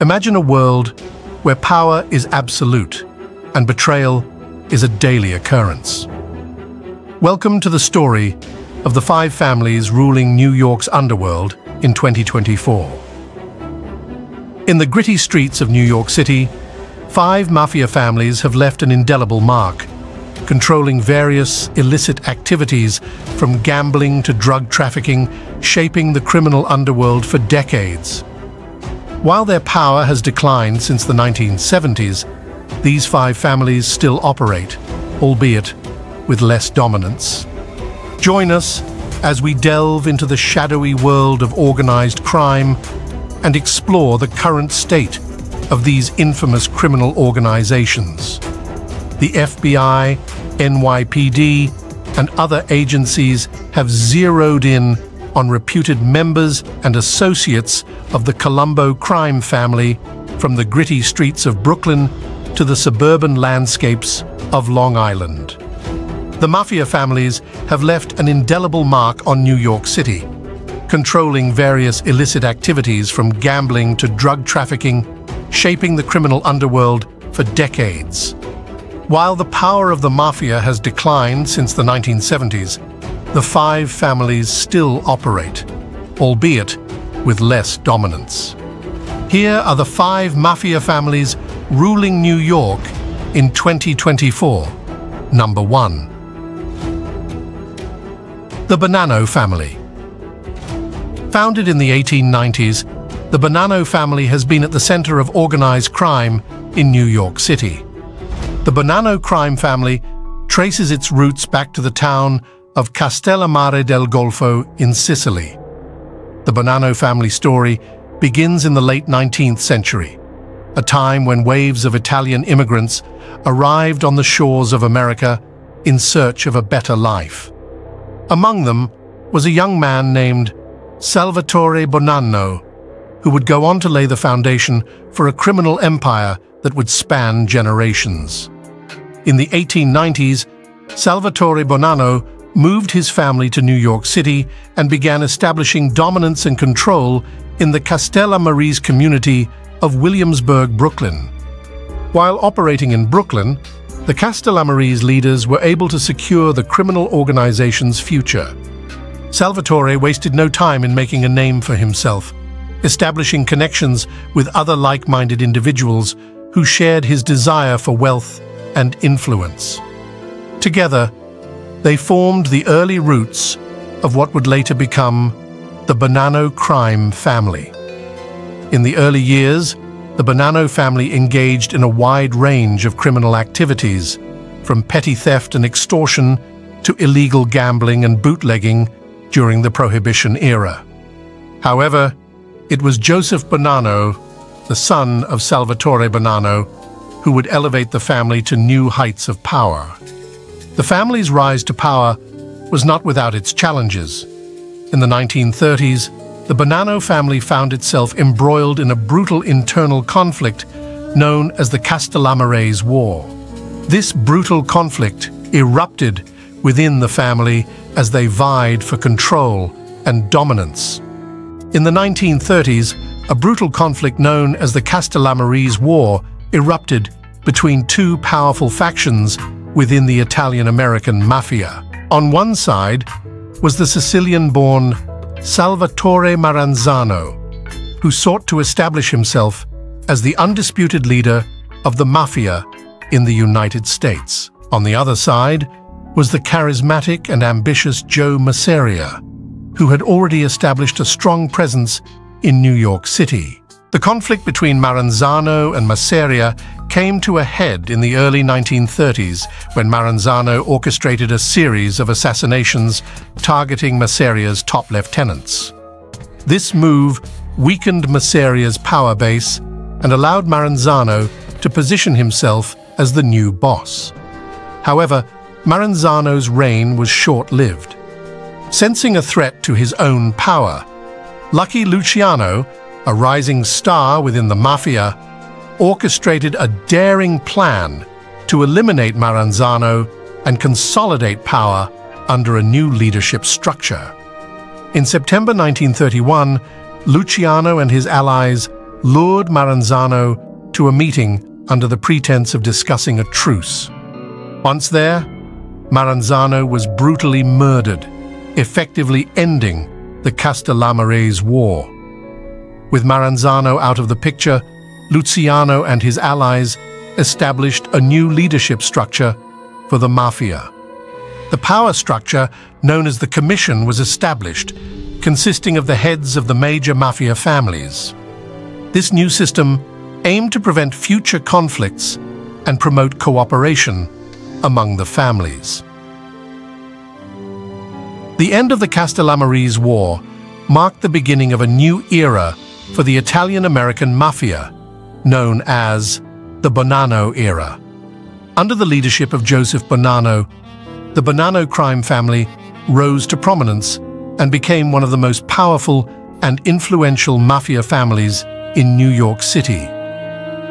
Imagine a world where power is absolute and betrayal is a daily occurrence. Welcome to the story of the 5 families ruling New York's underworld in 2024. In the gritty streets of New York City, 5 mafia families have left an indelible mark, controlling various illicit activities from gambling to drug trafficking, shaping the criminal underworld for decades. While their power has declined since the 1970s, these 5 families still operate, albeit with less dominance. Join us as we delve into the shadowy world of organized crime and explore the current state of these infamous criminal organizations. The FBI, NYPD, and other agencies have zeroed in on reputed members and associates of the Colombo crime family, from the gritty streets of Brooklyn to the suburban landscapes of Long Island. The Mafia families have left an indelible mark on New York City, controlling various illicit activities from gambling to drug trafficking, shaping the criminal underworld for decades. While the power of the Mafia has declined since the 1970s, the 5 families still operate, albeit with less dominance. Here are the 5 Mafia families ruling New York in 2024. Number 1. The Bonanno family. Founded in the 1890s, the Bonanno family has been at the center of organized crime in New York City. The Bonanno crime family traces its roots back to the town of Castellammare del Golfo in Sicily. The Bonanno family story begins in the late 19th century, a time when waves of Italian immigrants arrived on the shores of America in search of a better life. Among them was a young man named Salvatore Bonanno, who would go on to lay the foundation for a criminal empire that would span generations. In the 1890s, Salvatore Bonanno moved his family to New York City and began establishing dominance and control in the Castellammare community of Williamsburg, Brooklyn. While operating in Brooklyn, the Castellammare leaders were able to secure the criminal organization's future. Salvatore wasted no time in making a name for himself, establishing connections with other like-minded individuals who shared his desire for wealth and influence. Together, they formed the early roots of what would later become the Bonanno crime family. In the early years, the Bonanno family engaged in a wide range of criminal activities, from petty theft and extortion to illegal gambling and bootlegging during the Prohibition era. However, it was Joseph Bonanno, the son of Salvatore Bonanno, who would elevate the family to new heights of power. The family's rise to power was not without its challenges. In the 1930s, the Bonanno family found itself embroiled in a brutal internal conflict known as the Castellammare War. This brutal conflict erupted within the family as they vied for control and dominance. In the 1930s, a brutal conflict known as the Castellammare War erupted between 2 powerful factions within the Italian-American Mafia. On one side was the Sicilian-born Salvatore Maranzano, who sought to establish himself as the undisputed leader of the Mafia in the United States. On the other side was the charismatic and ambitious Joe Masseria, who had already established a strong presence in New York City. The conflict between Maranzano and Masseria came to a head in the early 1930s when Maranzano orchestrated a series of assassinations targeting Masseria's top lieutenants. This move weakened Masseria's power base and allowed Maranzano to position himself as the new boss. However, Maranzano's reign was short-lived. Sensing a threat to his own power, Lucky Luciano, a rising star within the Mafia, orchestrated a daring plan to eliminate Maranzano and consolidate power under a new leadership structure. In September 1931, Luciano and his allies lured Maranzano to a meeting under the pretense of discussing a truce. Once there, Maranzano was brutally murdered, effectively ending the Castellamarese War. With Maranzano out of the picture, Luciano and his allies established a new leadership structure for the Mafia. The power structure known as the Commission was established, consisting of the heads of the major Mafia families. This new system aimed to prevent future conflicts and promote cooperation among the families. The end of the Castellamarese War marked the beginning of a new era for the Italian-American Mafia, known as the Bonanno era. Under the leadership of Joseph Bonanno, the Bonanno crime family rose to prominence and became one of the most powerful and influential Mafia families in New York City.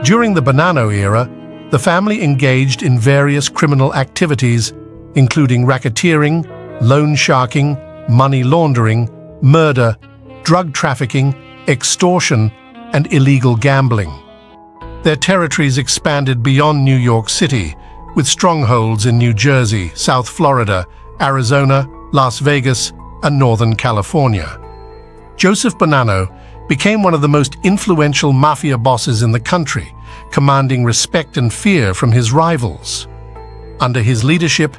During the Bonanno era, the family engaged in various criminal activities, including racketeering, loan sharking, money laundering, murder, drug trafficking, extortion, and illegal gambling. Their territories expanded beyond New York City, with strongholds in New Jersey, South Florida, Arizona, Las Vegas, and Northern California. Joseph Bonanno became one of the most influential Mafia bosses in the country, commanding respect and fear from his rivals. Under his leadership,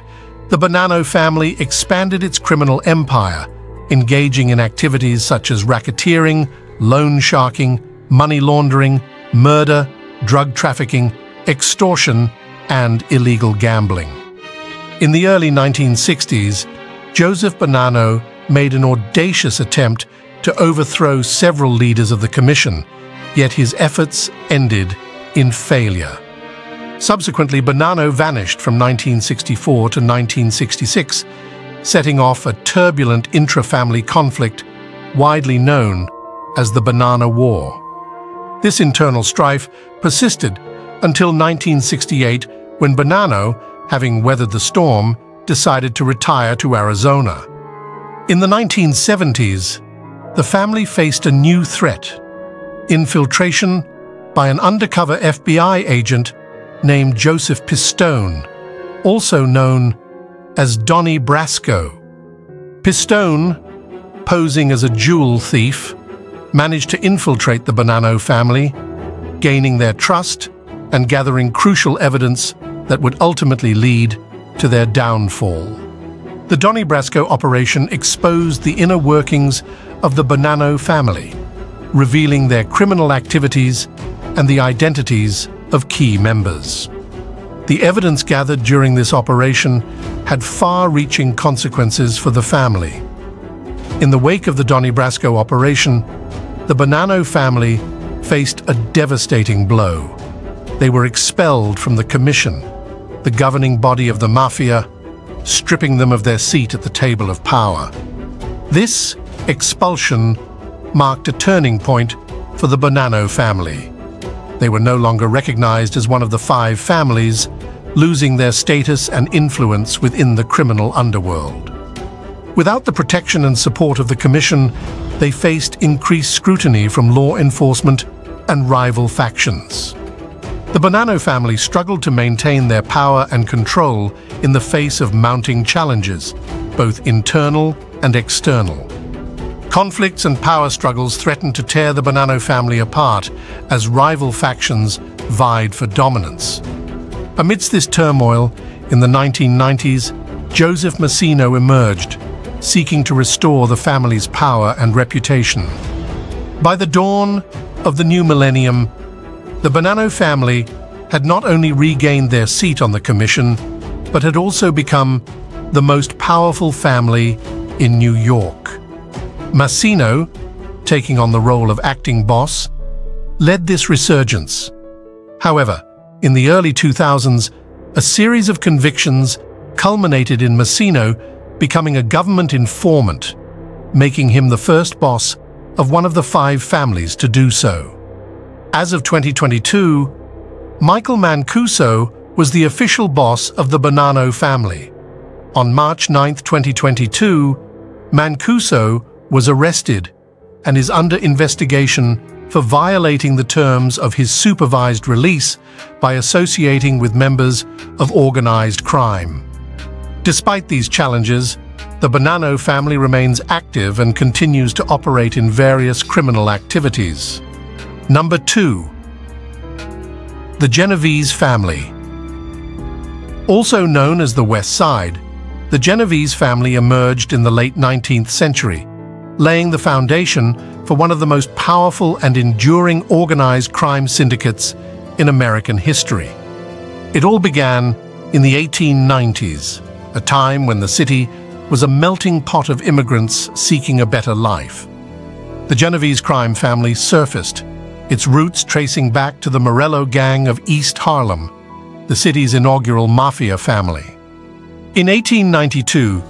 the Bonanno family expanded its criminal empire, engaging in activities such as racketeering, loan sharking, money laundering, murder, drug trafficking, extortion, and illegal gambling. In the early 1960s, Joseph Bonanno made an audacious attempt to overthrow several leaders of the Commission, yet his efforts ended in failure. Subsequently, Bonanno vanished from 1964 to 1966, setting off a turbulent intra-family conflict widely known as the Bonanno War. This internal strife persisted until 1968, when Bonanno, having weathered the storm, decided to retire to Arizona. In the 1970s, the family faced a new threat: infiltration by an undercover FBI agent named Joseph Pistone, also known as Donnie Brasco. Pistone, posing as a jewel thief, managed to infiltrate the Bonanno family, gaining their trust and gathering crucial evidence that would ultimately lead to their downfall. The Donnie Brasco operation exposed the inner workings of the Bonanno family, revealing their criminal activities and the identities of key members. The evidence gathered during this operation had far-reaching consequences for the family. In the wake of the Donnie Brasco operation, the Bonanno family faced a devastating blow. They were expelled from the Commission, the governing body of the Mafia, stripping them of their seat at the table of power. This expulsion marked a turning point for the Bonanno family. They were no longer recognized as one of the five families, losing their status and influence within the criminal underworld. Without the protection and support of the Commission, they faced increased scrutiny from law enforcement and rival factions. The Bonanno family struggled to maintain their power and control in the face of mounting challenges, both internal and external. Conflicts and power struggles threatened to tear the Bonanno family apart as rival factions vied for dominance. Amidst this turmoil, in the 1990s, Joseph Massino emerged, seeking to restore the family's power and reputation. By the dawn of the new millennium, the Bonanno family had not only regained their seat on the Commission, but had also become the most powerful family in New York. Massino, taking on the role of acting boss, led this resurgence. However, in the early 2000s, a series of convictions culminated in Massino becoming a government informant, making him the first boss of one of the five families to do so. As of 2022, Michael Mancuso was the official boss of the Bonanno family. On March 9, 2022, Mancuso was arrested and is under investigation for violating the terms of his supervised release by associating with members of organized crime. Despite these challenges, the Bonanno family remains active and continues to operate in various criminal activities. Number 2. The Genovese family. Also known as the West Side, the Genovese family emerged in the late 19th century, laying the foundation for one of the most powerful and enduring organized crime syndicates in American history. It all began in the 1890s, a time when the city was a melting pot of immigrants seeking a better life. The Genovese crime family surfaced, its roots tracing back to the Morello gang of East Harlem, the city's inaugural Mafia family. In 1892,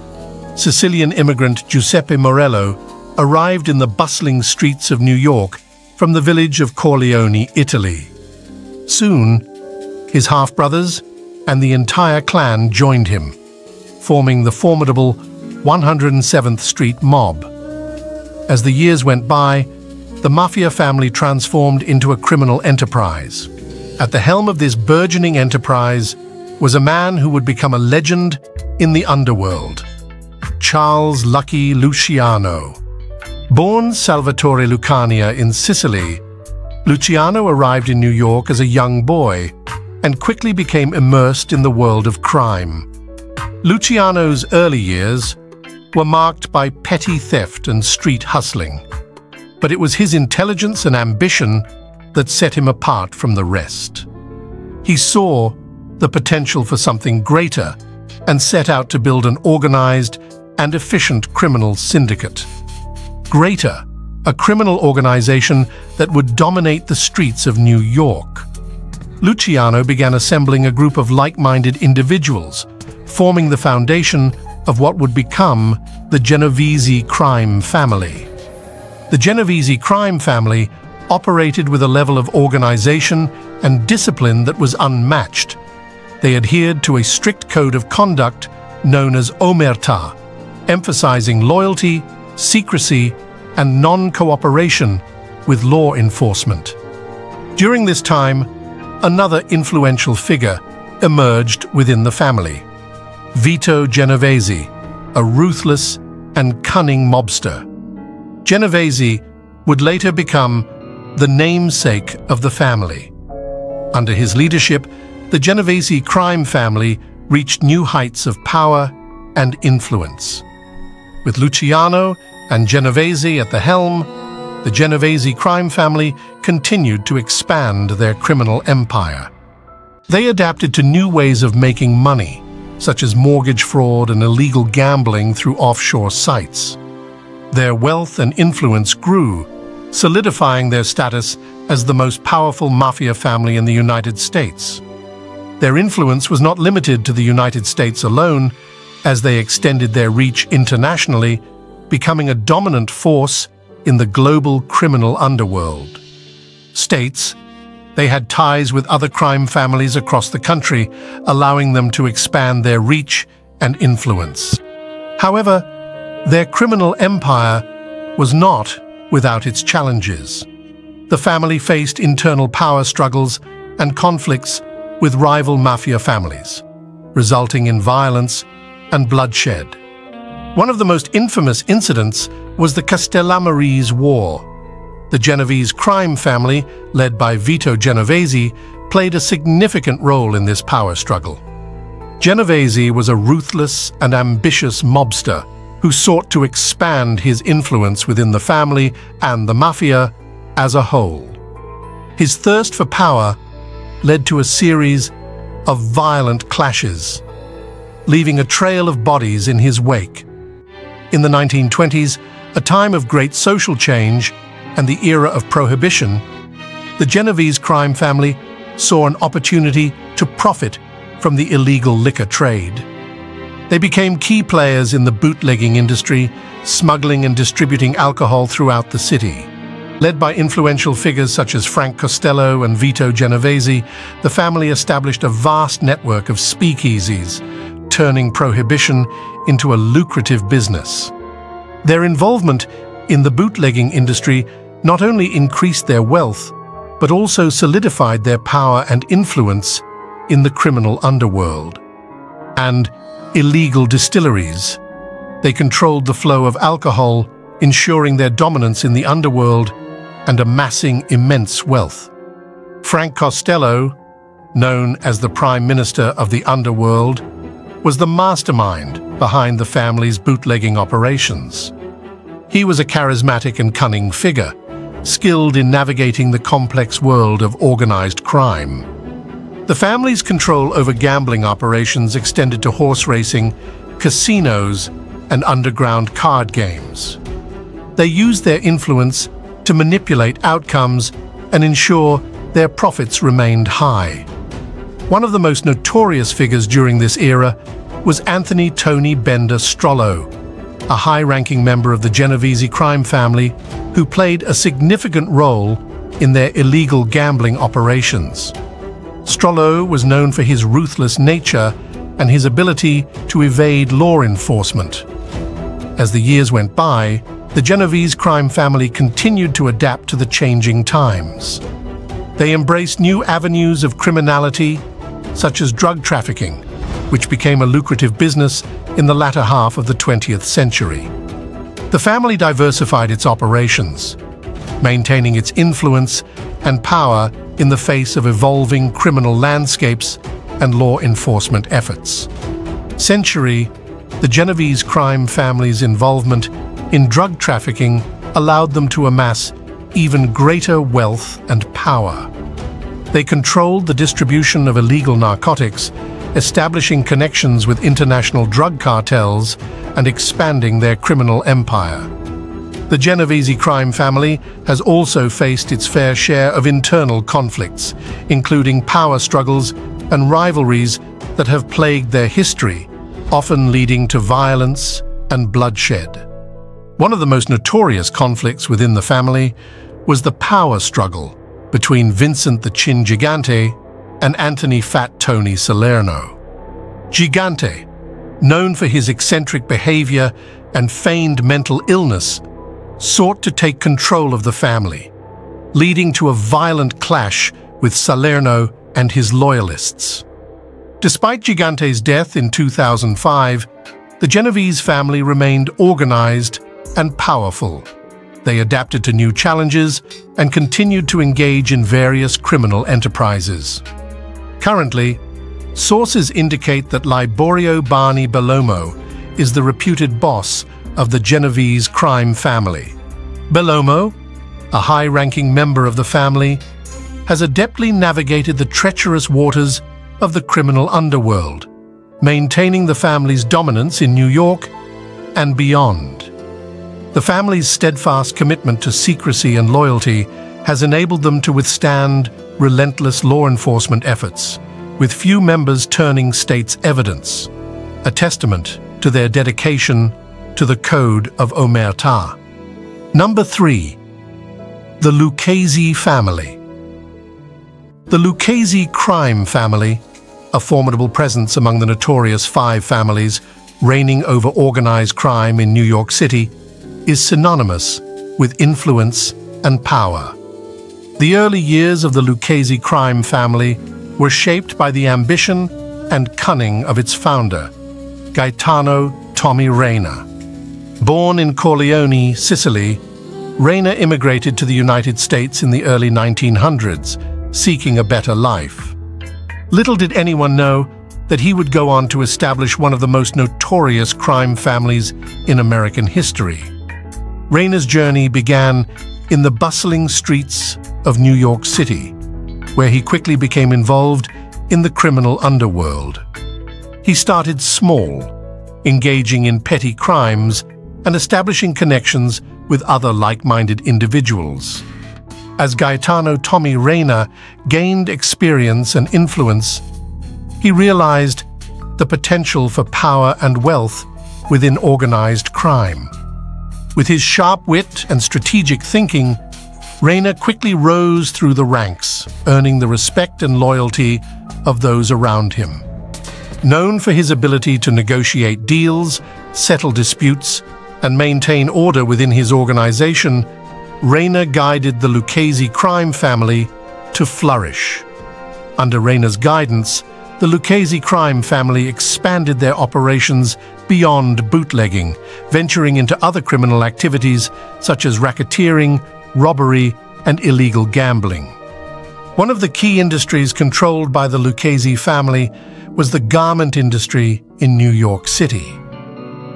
Sicilian immigrant Giuseppe Morello arrived in the bustling streets of New York from the village of Corleone, Italy. Soon, his half-brothers and the entire clan joined him, forming the formidable 107th Street Mob. As the years went by, the Mafia family transformed into a criminal enterprise. At the helm of this burgeoning enterprise was a man who would become a legend in the underworld, Charles "Lucky" Luciano. Born Salvatore Lucania in Sicily, Luciano arrived in New York as a young boy and quickly became immersed in the world of crime. Luciano's early years were marked by petty theft and street hustling, but it was his intelligence and ambition that set him apart from the rest. He saw the potential for something greater and set out to build an organized and efficient criminal syndicate. Greater, a criminal organization that would dominate the streets of New York. Luciano began assembling a group of like-minded individuals, forming the foundation of what would become the Genovese crime family. The Genovese crime family operated with a level of organization and discipline that was unmatched. They adhered to a strict code of conduct known as omertà, emphasizing loyalty, secrecy, and non-cooperation with law enforcement. During this time, another influential figure emerged within the family: Vito Genovese, a ruthless and cunning mobster. Genovese would later become the namesake of the family. Under his leadership, the Genovese crime family reached new heights of power and influence. With Luciano and Genovese at the helm, the Genovese crime family continued to expand their criminal empire. They adapted to new ways of making money, such as mortgage fraud and illegal gambling through offshore sites. Their wealth and influence grew, solidifying their status as the most powerful mafia family in the United States. Their influence was not limited to the United States alone, as they extended their reach internationally, becoming a dominant force in the global criminal underworld. They had ties with other crime families across the country, allowing them to expand their reach and influence. However, their criminal empire was not without its challenges. The family faced internal power struggles and conflicts with rival mafia families, resulting in violence and bloodshed. One of the most infamous incidents was the Castellamarese War. The Genovese crime family, led by Vito Genovese, played a significant role in this power struggle. Genovese was a ruthless and ambitious mobster who sought to expand his influence within the family and the mafia as a whole. His thirst for power led to a series of violent clashes, leaving a trail of bodies in his wake. In the 1920s, a time of great social change and the era of prohibition, the Genovese crime family saw an opportunity to profit from the illegal liquor trade. They became key players in the bootlegging industry, smuggling and distributing alcohol throughout the city. Led by influential figures such as Frank Costello and Vito Genovese, the family established a vast network of speakeasies, turning prohibition into a lucrative business. Their involvement in the bootlegging industry not only increased their wealth, but also solidified their power and influence in the criminal underworld. And illegal distilleries. They controlled the flow of alcohol, ensuring their dominance in the underworld and amassing immense wealth. Frank Costello, known as the Prime Minister of the underworld, was the mastermind behind the family's bootlegging operations. He was a charismatic and cunning figure, skilled in navigating the complex world of organized crime. The family's control over gambling operations extended to horse racing, casinos, and underground card games. They used their influence to manipulate outcomes and ensure their profits remained high. One of the most notorious figures during this era was Anthony Tony Bender Strollo, a high-ranking member of the Genovese crime family who played a significant role in their illegal gambling operations. Strollo was known for his ruthless nature and his ability to evade law enforcement. As the years went by, the Genovese crime family continued to adapt to the changing times. They embraced new avenues of criminality, such as drug trafficking, which became a lucrative business in the latter half of the 20th century. The family diversified its operations, maintaining its influence and power in the face of evolving criminal landscapes and law enforcement efforts. The Genovese crime family's involvement in drug trafficking allowed them to amass even greater wealth and power. They controlled the distribution of illegal narcotics, establishing connections with international drug cartels and expanding their criminal empire. The Genovese crime family has also faced its fair share of internal conflicts, including power struggles and rivalries that have plagued their history, often leading to violence and bloodshed. One of the most notorious conflicts within the family was the power struggle between Vincent the Chin Gigante and Anthony Fat Tony Salerno. Gigante, known for his eccentric behavior and feigned mental illness, sought to take control of the family, leading to a violent clash with Salerno and his loyalists. Despite Gigante's death in 2005, the Genovese family remained organized and powerful. They adapted to new challenges and continued to engage in various criminal enterprises. Currently, sources indicate that Liborio Barney Bellomo is the reputed boss of the Genovese crime family. Bellomo, a high-ranking member of the family, has adeptly navigated the treacherous waters of the criminal underworld, maintaining the family's dominance in New York and beyond. The family's steadfast commitment to secrecy and loyalty has enabled them to withstand relentless law enforcement efforts, with few members turning state's evidence, a testament to their dedication to the Code of Omerta. Number 3. The Lucchese family. The Lucchese crime family, a formidable presence among the notorious 5 families reigning over organized crime in New York City, is synonymous with influence and power. The early years of the Lucchese crime family were shaped by the ambition and cunning of its founder, Gaetano Tommy Reina. Born in Corleone, Sicily, Reina immigrated to the United States in the early 1900s, seeking a better life. Little did anyone know that he would go on to establish one of the most notorious crime families in American history. Reina's journey began in the bustling streets of New York City, where he quickly became involved in the criminal underworld. He started small, engaging in petty crimes and establishing connections with other like-minded individuals. As Gaetano Tommy Reina gained experience and influence, he realized the potential for power and wealth within organized crime. With his sharp wit and strategic thinking, Reina quickly rose through the ranks, earning the respect and loyalty of those around him. Known for his ability to negotiate deals, settle disputes, and maintain order within his organization, Reina guided the Lucchese crime family to flourish. Under Reina's guidance, the Lucchese crime family expanded their operations beyond bootlegging, venturing into other criminal activities such as racketeering, robbery, and illegal gambling. One of the key industries controlled by the Lucchese family was the garment industry in New York City.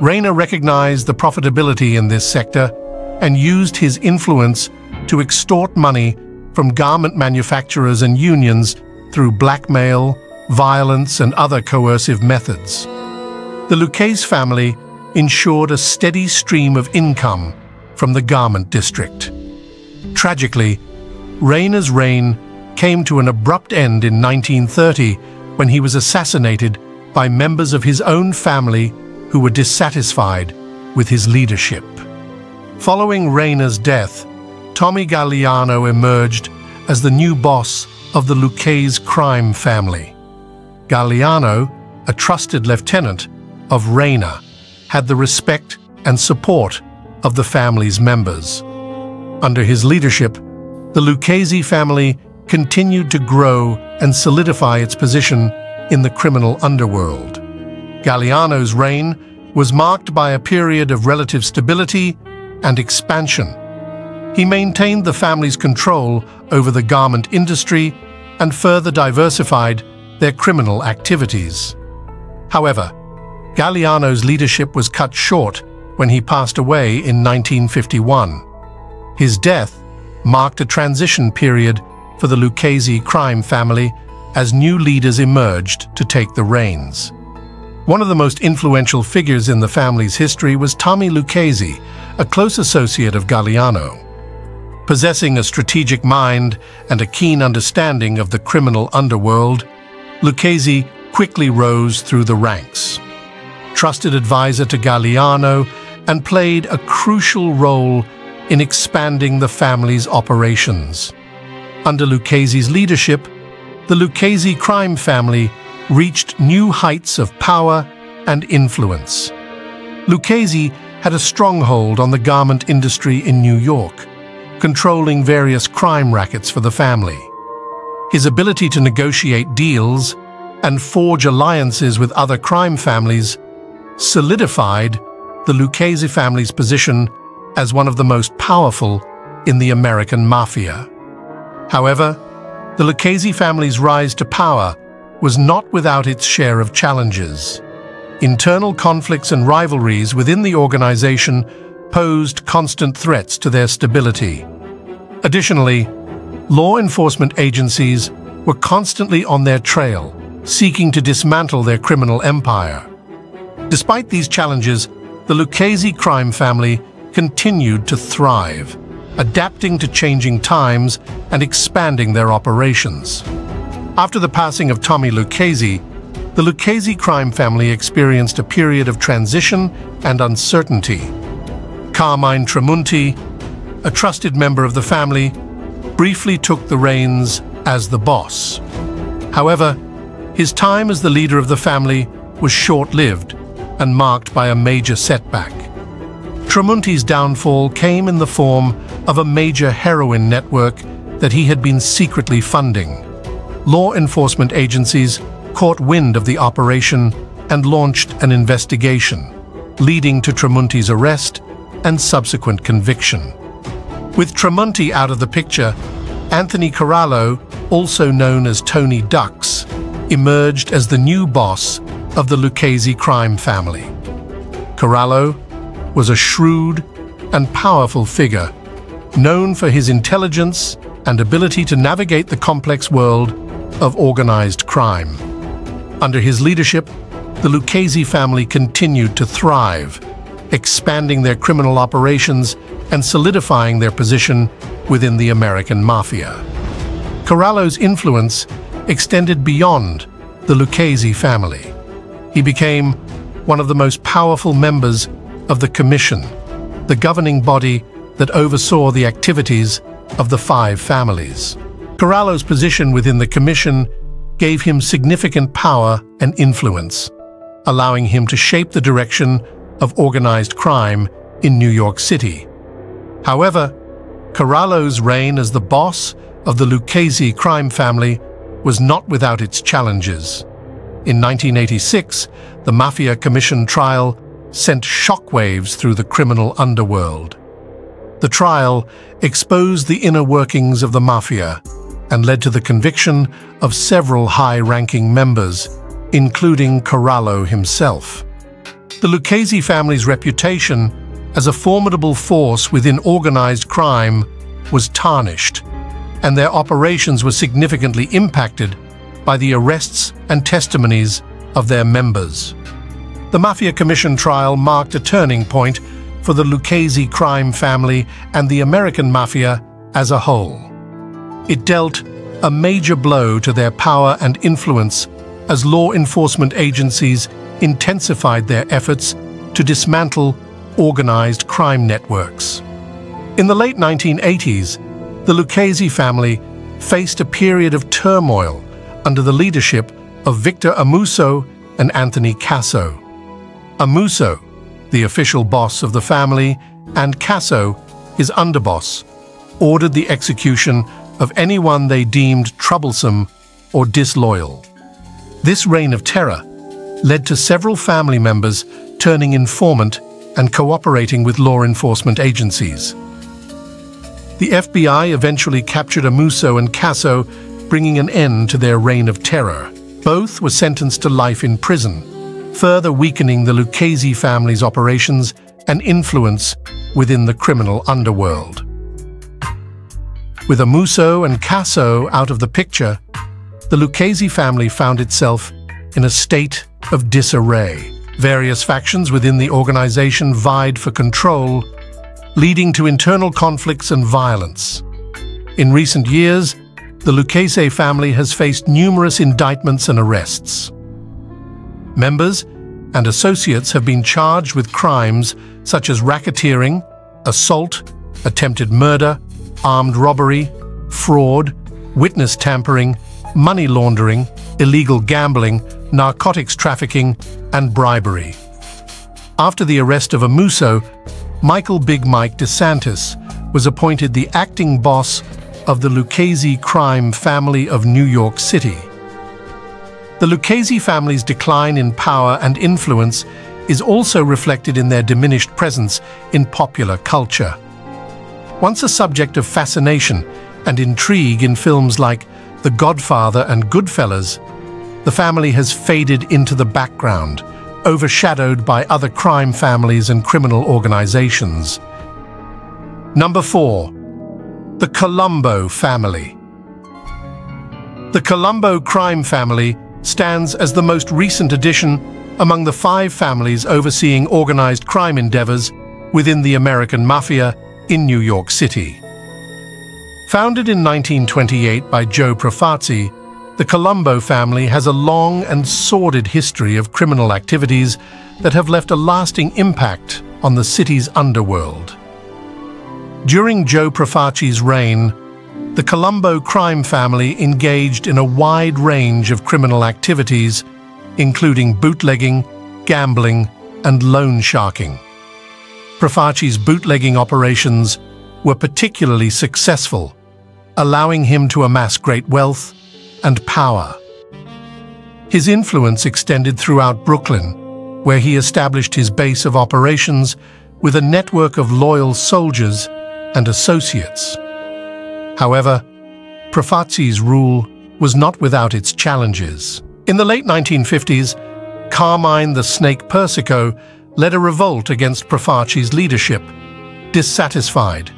Reina recognized the profitability in this sector and used his influence to extort money from garment manufacturers and unions through blackmail, violence, and other coercive methods. The Lucchese family ensured a steady stream of income from the garment district. Tragically, Reina's reign came to an abrupt end in 1930 when he was assassinated by members of his own family who were dissatisfied with his leadership. Following Reina's death, Tommy Galliano emerged as the new boss of the Lucchese crime family. Galliano, a trusted lieutenant of Reina, had the respect and support of the family's members. Under his leadership, the Lucchese family continued to grow and solidify its position in the criminal underworld. Galliano's reign was marked by a period of relative stability and expansion. He maintained the family's control over the garment industry and further diversified their criminal activities. However, Galliano's leadership was cut short when he passed away in 1951. His death marked a transition period for the Lucchese crime family as new leaders emerged to take the reins. One of the most influential figures in the family's history was Tommy Lucchese, a close associate of Galliano. Possessing a strategic mind and a keen understanding of the criminal underworld, Lucchese quickly rose through the ranks. Trusted advisor to Galliano and played a crucial role in expanding the family's operations. Under Lucchese's leadership, the Lucchese crime family reached new heights of power and influence. Lucchese had a stronghold on the garment industry in New York, controlling various crime rackets for the family. His ability to negotiate deals and forge alliances with other crime families solidified the Lucchese family's position as one of the most powerful in the American Mafia. However, the Lucchese family's rise to power was not without its share of challenges. Internal conflicts and rivalries within the organization posed constant threats to their stability. Additionally, law enforcement agencies were constantly on their trail, seeking to dismantle their criminal empire. Despite these challenges, the Lucchese crime family continued to thrive, adapting to changing times and expanding their operations. After the passing of Tommy Lucchese, the Lucchese crime family experienced a period of transition and uncertainty. Carmine Tramunti, a trusted member of the family, briefly took the reins as the boss. However, his time as the leader of the family was short-lived and marked by a major setback. Tramunti's downfall came in the form of a major heroin network that he had been secretly funding. Law enforcement agencies caught wind of the operation and launched an investigation, leading to Tramunti's arrest and subsequent conviction. With Tramunti out of the picture, Anthony Corallo, also known as Tony Ducks, emerged as the new boss of the Lucchese crime family. Corallo was a shrewd and powerful figure, known for his intelligence and ability to navigate the complex world of organized crime. Under his leadership, the Lucchese family continued to thrive, expanding their criminal operations and solidifying their position within the American Mafia. Corallo's influence extended beyond the Lucchese family. He became one of the most powerful members of the Commission, the governing body that oversaw the activities of the five families. Corallo's position within the Commission gave him significant power and influence, allowing him to shape the direction of organized crime in New York City. However, Corallo's reign as the boss of the Lucchese crime family was not without its challenges. In 1986, the Mafia Commission trial sent shockwaves through the criminal underworld. The trial exposed the inner workings of the Mafia and led to the conviction of several high-ranking members, including Corallo himself. The Lucchese family's reputation as a formidable force within organized crime was tarnished, and their operations were significantly impacted by the arrests and testimonies of their members. The Mafia Commission trial marked a turning point for the Lucchese crime family and the American Mafia as a whole. It dealt a major blow to their power and influence as law enforcement agencies intensified their efforts to dismantle organized crime networks. In the late 1980s, the Lucchese family faced a period of turmoil under the leadership of Victor Amuso and Anthony Casso. Amuso, the official boss of the family, and Casso, his underboss, ordered the execution of anyone they deemed troublesome or disloyal. This reign of terror led to several family members turning informant and cooperating with law enforcement agencies. The FBI eventually captured Amuso and Casso, bringing an end to their reign of terror. Both were sentenced to life in prison, further weakening the Lucchese family's operations and influence within the criminal underworld. With Amuso and Casso out of the picture, the Lucchese family found itself in a state of disarray. Various factions within the organization vied for control, leading to internal conflicts and violence. In recent years, the Lucchese family has faced numerous indictments and arrests. Members and associates have been charged with crimes such as racketeering, assault, attempted murder, armed robbery, fraud, witness tampering, money laundering, illegal gambling, narcotics trafficking, and bribery. After the arrest of Amuso, Michael Big Mike DeSantis was appointed the acting boss of the Lucchese crime family of New York City. The Lucchese family's decline in power and influence is also reflected in their diminished presence in popular culture. Once a subject of fascination and intrigue in films like The Godfather and Goodfellas, the family has faded into the background, overshadowed by other crime families and criminal organizations. Number 4. The Colombo family. The Colombo crime family stands as the most recent addition among the 5 families overseeing organized crime endeavors within the American Mafia in New York City. Founded in 1928 by Joe Profaci, the Colombo family has a long and sordid history of criminal activities that have left a lasting impact on the city's underworld. During Joe Profaci's reign, the Colombo crime family engaged in a wide range of criminal activities, including bootlegging, gambling, and loan sharking. Profaci's bootlegging operations were particularly successful, allowing him to amass great wealth and power. His influence extended throughout Brooklyn, where he established his base of operations with a network of loyal soldiers and associates. However, Profaci's rule was not without its challenges. In the late 1950s, Carmine the Snake Persico led a revolt against Profaci's leadership. Dissatisfied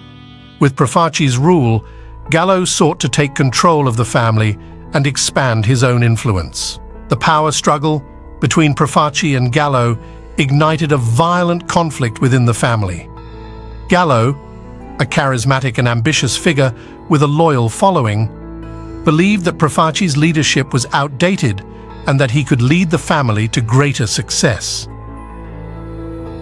with Profaci's rule, Gallo sought to take control of the family and expand his own influence. The power struggle between Profaci and Gallo ignited a violent conflict within the family. Gallo, a charismatic and ambitious figure with a loyal following, believed that Profaci's leadership was outdated and that he could lead the family to greater success.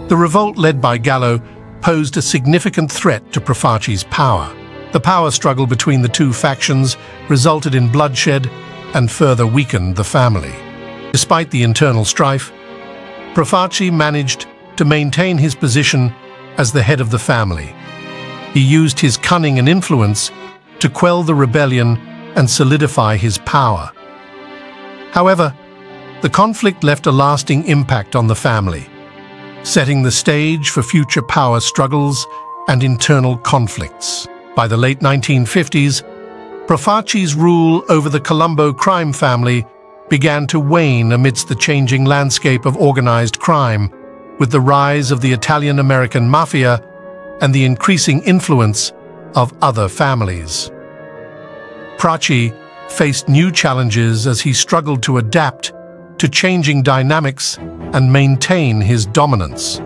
The revolt led by Gallo posed a significant threat to Profaci's power. The power struggle between the two factions resulted in bloodshed and further weakened the family. Despite the internal strife, Profaci managed to maintain his position as the head of the family. He used his cunning and influence to quell the rebellion and solidify his power. However, the conflict left a lasting impact on the family, setting the stage for future power struggles and internal conflicts. By the late 1950s, Profaci's rule over the Colombo crime family began to wane amidst the changing landscape of organized crime, with the rise of the Italian-American Mafia and the increasing influence of other families. Profaci faced new challenges as he struggled to adapt to changing dynamics and maintain his dominance.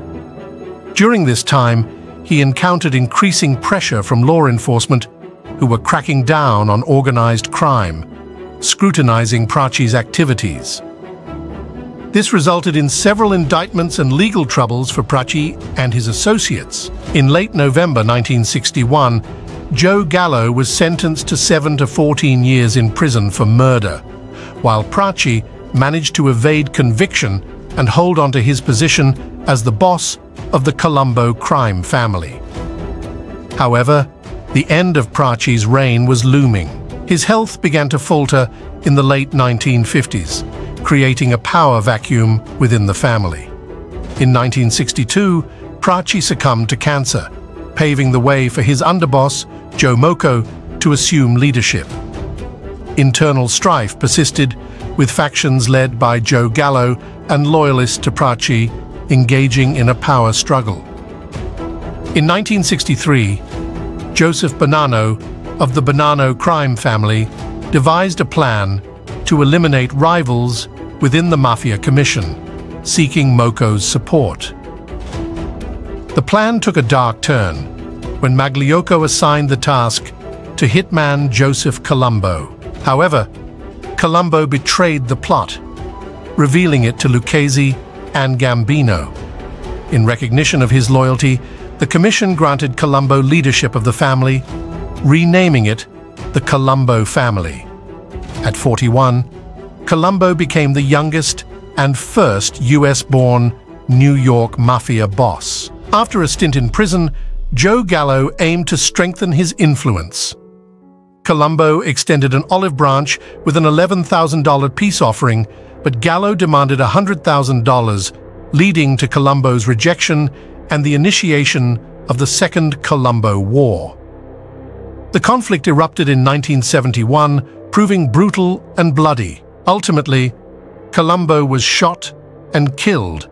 During this time, he encountered increasing pressure from law enforcement who were cracking down on organized crime, scrutinizing Profaci's activities. This resulted in several indictments and legal troubles for Profaci and his associates. In late November 1961, Joe Gallo was sentenced to 7 to 14 years in prison for murder, while Profaci managed to evade conviction and hold on to his position as the boss of the Colombo crime family. However, the end of Profaci's reign was looming. His health began to falter in the late 1950s, creating a power vacuum within the family. In 1962, Profaci succumbed to cancer, paving the way for his underboss, Joe Mocco, to assume leadership. Internal strife persisted, with factions led by Joe Gallo and loyalists to Profaci engaging in a power struggle. In 1963, Joseph Bonanno of the Bonanno crime family devised a plan to eliminate rivals within the Mafia Commission, seeking Mocco's support. The plan took a dark turn when Magliocco assigned the task to hitman Joseph Colombo. However, Colombo betrayed the plot, revealing it to Lucchese and Gambino. In recognition of his loyalty, the commission granted Colombo leadership of the family, renaming it the Colombo family. At 41, Colombo became the youngest and first US-born New York Mafia boss. After a stint in prison, Joe Gallo aimed to strengthen his influence. Colombo extended an olive branch with an $11,000 peace offering, but Gallo demanded $100,000, leading to Colombo's rejection and the initiation of the Second Colombo War. The conflict erupted in 1971, proving brutal and bloody. Ultimately, Colombo was shot and killed,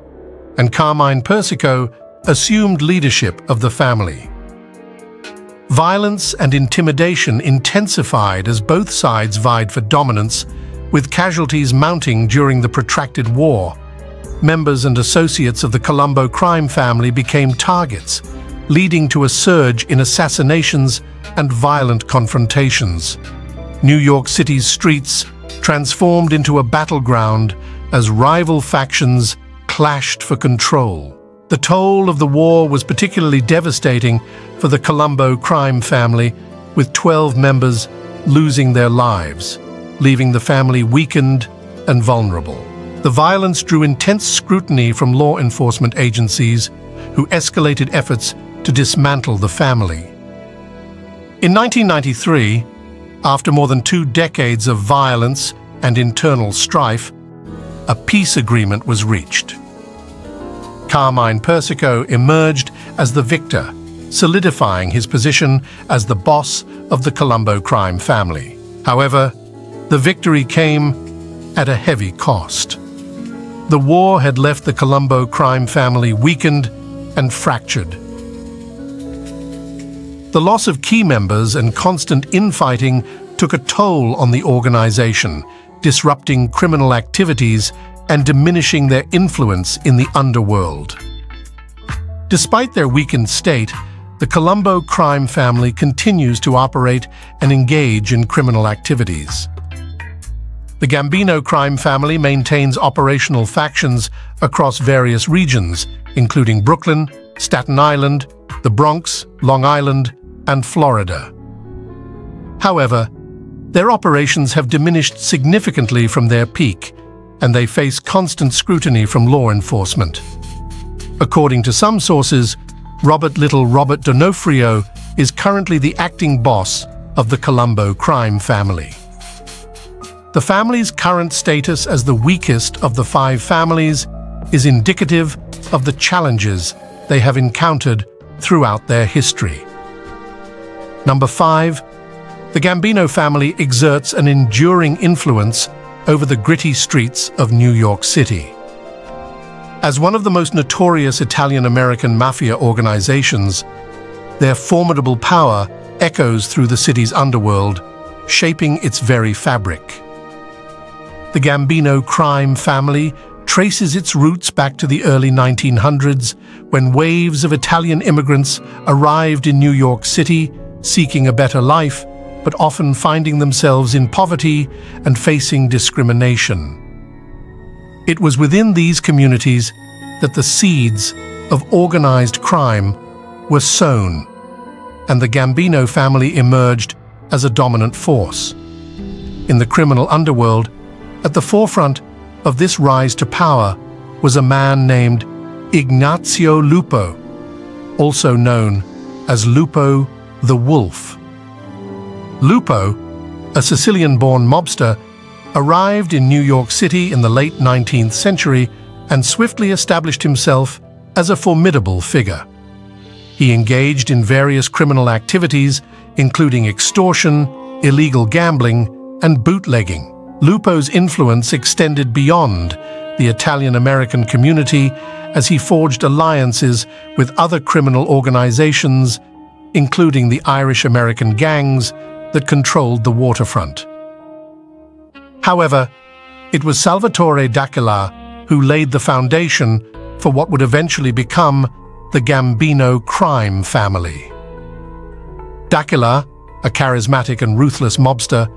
and Carmine Persico assumed leadership of the family. Violence and intimidation intensified as both sides vied for dominance, with casualties mounting during the protracted war. Members and associates of the Colombo crime family became targets, leading to a surge in assassinations and violent confrontations. New York City's streets transformed into a battleground as rival factions clashed for control. The toll of the war was particularly devastating for the Colombo crime family, with 12 members losing their lives, leaving the family weakened and vulnerable. The violence drew intense scrutiny from law enforcement agencies, who escalated efforts to dismantle the family. In 1993, after more than 2 decades of violence and internal strife, a peace agreement was reached. Carmine Persico emerged as the victor, solidifying his position as the boss of the Colombo crime family. However, the victory came at a heavy cost. The war had left the Colombo crime family weakened and fractured. The loss of key members and constant infighting took a toll on the organization, disrupting criminal activities and diminishing their influence in the underworld. Despite their weakened state, the Colombo crime family continues to operate and engage in criminal activities. The Gambino crime family maintains operational factions across various regions, including Brooklyn, Staten Island, the Bronx, Long Island, and Florida. However, their operations have diminished significantly from their peak, and they face constant scrutiny from law enforcement. According to some sources, Robert D'Onofrio is currently the acting boss of the Colombo crime family. The family's current status as the weakest of the 5 families is indicative of the challenges they have encountered throughout their history. Number 5. The Gambino family exerts an enduring influence over the gritty streets of New York City. As one of the most notorious Italian-American mafia organizations, their formidable power echoes through the city's underworld, shaping its very fabric. The Gambino crime family traces its roots back to the early 1900s, when waves of Italian immigrants arrived in New York City seeking a better life, but often finding themselves in poverty and facing discrimination. It was within these communities that the seeds of organized crime were sown, and the Gambino family emerged as a dominant force. In the criminal underworld, at the forefront of this rise to power was a man named Ignazio Lupo, also known as Lupo the Wolf. Lupo, a Sicilian-born mobster, arrived in New York City in the late 19th century and swiftly established himself as a formidable figure. He engaged in various criminal activities, including extortion, illegal gambling, and bootlegging. Lupo's influence extended beyond the Italian-American community as he forged alliances with other criminal organizations, including the Irish-American gangs that controlled the waterfront. However, it was Salvatore D'Aquila who laid the foundation for what would eventually become the Gambino crime family. D'Aquila, a charismatic and ruthless mobster,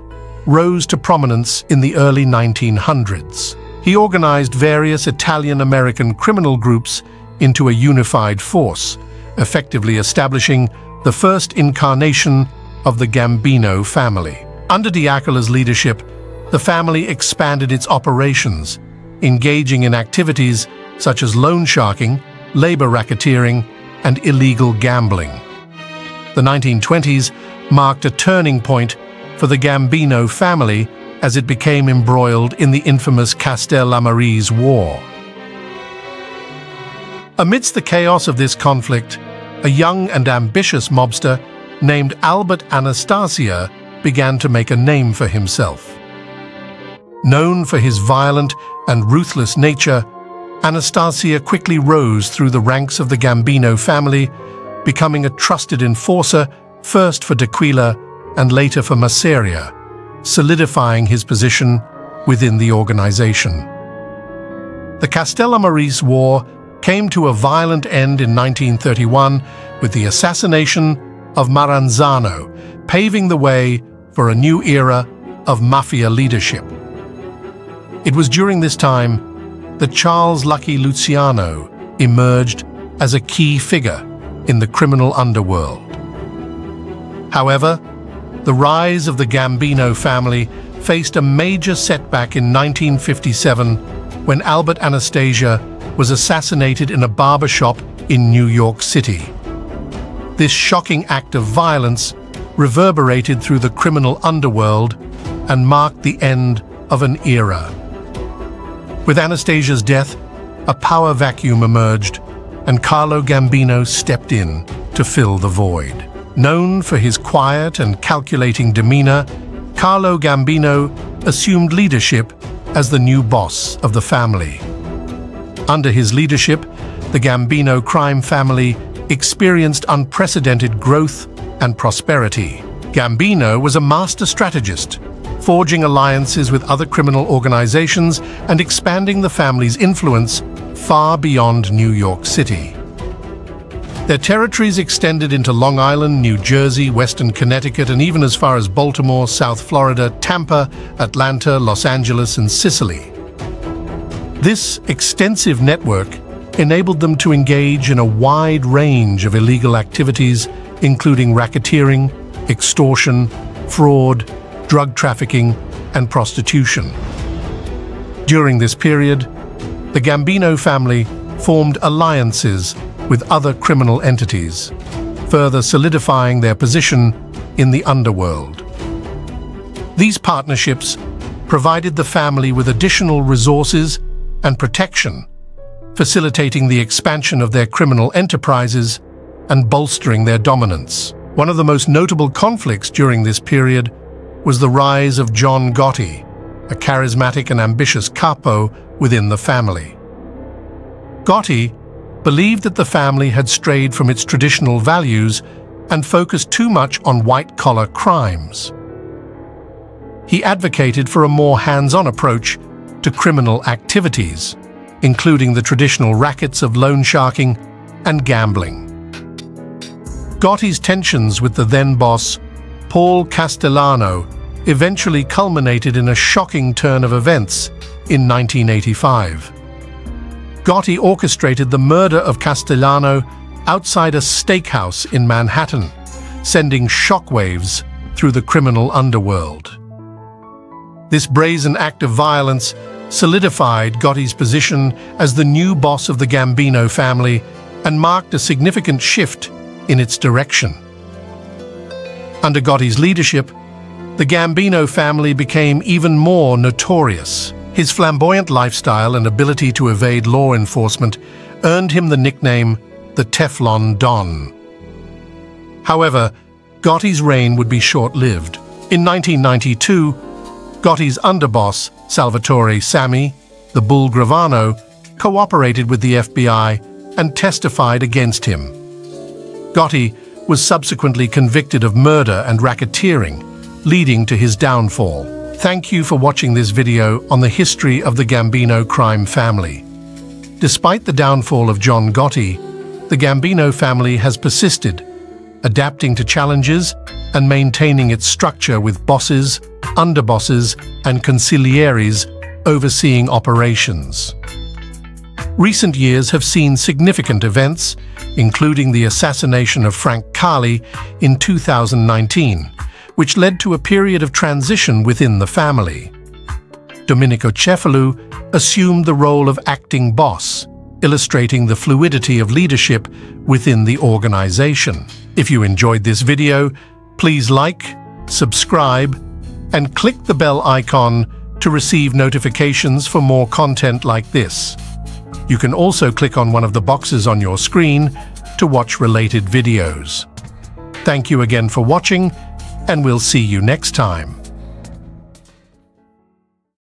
rose to prominence in the early 1900s. He organized various Italian-American criminal groups into a unified force, effectively establishing the first incarnation of the Gambino family. Under D'Aquila's leadership, the family expanded its operations, engaging in activities such as loan sharking, labor racketeering, and illegal gambling. The 1920s marked a turning point for the Gambino family as it became embroiled in the infamous Castellamarese War. Amidst the chaos of this conflict, a young and ambitious mobster named Albert Anastasia began to make a name for himself. Known for his violent and ruthless nature, Anastasia quickly rose through the ranks of the Gambino family, becoming a trusted enforcer first for D'Aquila and later for Masseria, solidifying his position within the organization. The Castellamarese War came to a violent end in 1931 with the assassination of Maranzano, paving the way for a new era of Mafia leadership. It was during this time that Charles Lucky Luciano emerged as a key figure in the criminal underworld. However, the rise of the Gambino family faced a major setback in 1957 when Albert Anastasia was assassinated in a barber shop in New York City. This shocking act of violence reverberated through the criminal underworld and marked the end of an era. With Anastasia's death, a power vacuum emerged, and Carlo Gambino stepped in to fill the void. Known for his quiet and calculating demeanor, Carlo Gambino assumed leadership as the new boss of the family. Under his leadership, the Gambino crime family experienced unprecedented growth and prosperity. Gambino was a master strategist, forging alliances with other criminal organizations and expanding the family's influence far beyond New York City. Their territories extended into Long Island, New Jersey, Western Connecticut, and even as far as Baltimore, South Florida, Tampa, Atlanta, Los Angeles, and Sicily. This extensive network enabled them to engage in a wide range of illegal activities, including racketeering, extortion, fraud, drug trafficking, and prostitution. During this period, the Gambino family formed alliances with other criminal entities, further solidifying their position in the underworld. These partnerships provided the family with additional resources and protection, facilitating the expansion of their criminal enterprises and bolstering their dominance. One of the most notable conflicts during this period was the rise of John Gotti, a charismatic and ambitious capo within the family. Gotti believed that the family had strayed from its traditional values and focused too much on white-collar crimes. He advocated for a more hands-on approach to criminal activities, including the traditional rackets of loan sharking and gambling. Gotti's tensions with the then-boss, Paul Castellano, eventually culminated in a shocking turn of events in 1985. Gotti orchestrated the murder of Castellano outside a steakhouse in Manhattan, sending shockwaves through the criminal underworld. This brazen act of violence solidified Gotti's position as the new boss of the Gambino family and marked a significant shift in its direction. Under Gotti's leadership, the Gambino family became even more notorious. His flamboyant lifestyle and ability to evade law enforcement earned him the nickname the Teflon Don. However, Gotti's reign would be short-lived. In 1992, Gotti's underboss, Salvatore Sammy, the Bull Gravano, cooperated with the FBI and testified against him. Gotti was subsequently convicted of murder and racketeering, leading to his downfall. Thank you for watching this video on the history of the Gambino crime family. Despite the downfall of John Gotti, the Gambino family has persisted, adapting to challenges and maintaining its structure with bosses, underbosses, and consiglieres overseeing operations. Recent years have seen significant events, including the assassination of Frank Carli in 2019, which led to a period of transition within the family. Domenico Cefalu assumed the role of acting boss, illustrating the fluidity of leadership within the organization. If you enjoyed this video, please like, subscribe, and click the bell icon to receive notifications for more content like this. You can also click on one of the boxes on your screen to watch related videos. Thank you again for watching, and we'll see you next time.